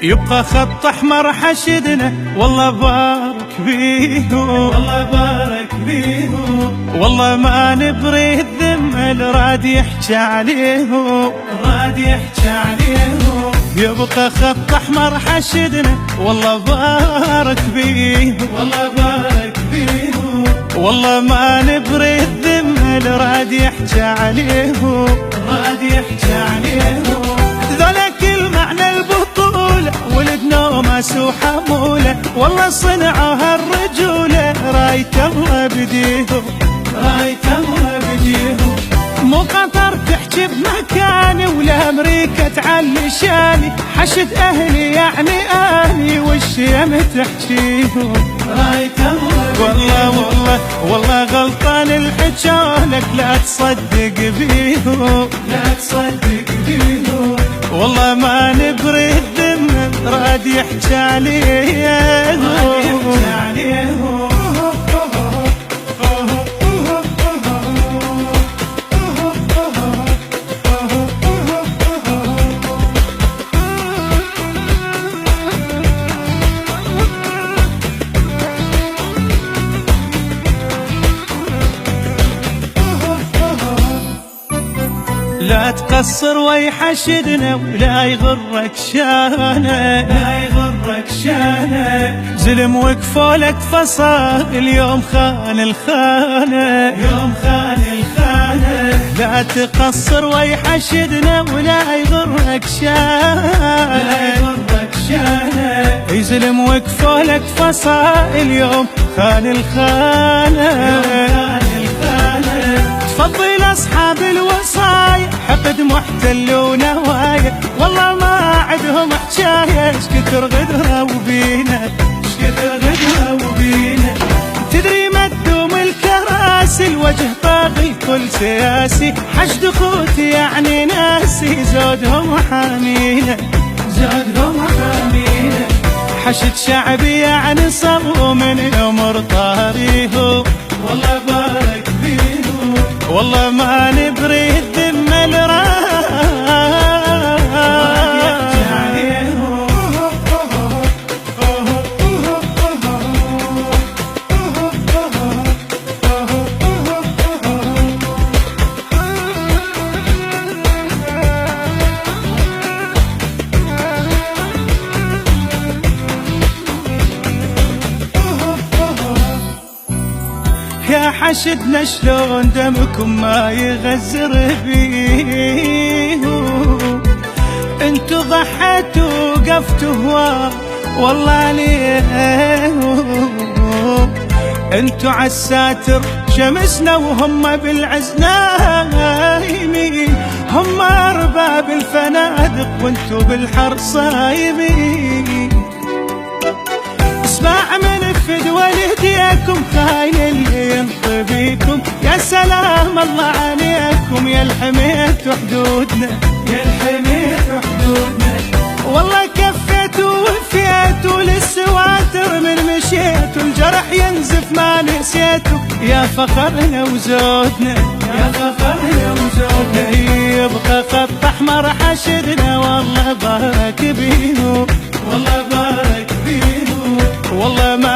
يبقى خط احمر حشدنا والله بارك بيه، والله بارك بيه، والله ما نبري الذمة الراد يحكي عليه، راد يحكي عليه. يبقى خط احمر حشدنا والله بارك بيه، والله بارك بيه، والله ما نبري الذمة الراد يحكي عليه، راد يحكي عليه. ذلك المعنى البطولة ولد نوماس وحمولة، والله صنعوها الرجولة رايت الله بديهم، رايت الله بديهم. مو قطر تحكي بمكاني ولا امريكا تعلي شاني، حشد اهلي يعني اني والشيم تحكيهم، رايت الله. والله والله والله غلطان الحجالك لا تصدق بيهم، لا تصدق بيهم، والله ما نبري الذمة راد يحكي عليه، راد يحكي عليه. لا تقصر ويحشدنا ولا يغرك شانه، لا يغرك شانه. زلم وقفولك فصال اليوم خان الخانه، يوم خان الخانه. لا تقصر ويحشدنا ولا يغرك شانه، لا يغرك شانه. يزلم وقفولك فصال اليوم خان الخانه، تفضل اصحاب الوصايا حقد محتل ونوايا، والله ما عدهم حجايه ايش كثر غدره وبينا، ايش كثر غدره وبينا. تدري ما تدوم الكراسي الوجه طاغي كل سياسي، حشد اخوتي يعني ناسي زودهم وحامينا، زودهم وحامينا. حشد شعبي يعني صبوا من امر طاريه، والله بارك بيه، والله ما نبري الذمة الراد يحكي عليه. يا حشدنا شلون دمكم ما يغزر بيه، انتو ضحيتوا وقفتوا هوا والله عليه. انتو عالساتر شمسنا وهم بالعز نايمين، هم ارباب الفنادق وانتو بالحر صايمين. اسمع من فدوى لهديكم خاين اللي ينطبيكم، يا سلام الله عليكم يا الحميتوا حدودنا، يا الحميتوا حدودنا. والله كفيتوا وفيتوا للسواتر من مشيتوا، الجرح ينزف ما نسيتوا يا فخرنا وزودنا، يا فخرنا وزودنا. يبقى خط احمر حشدنا والله بارك بيه، والله بارك بيه، والله ما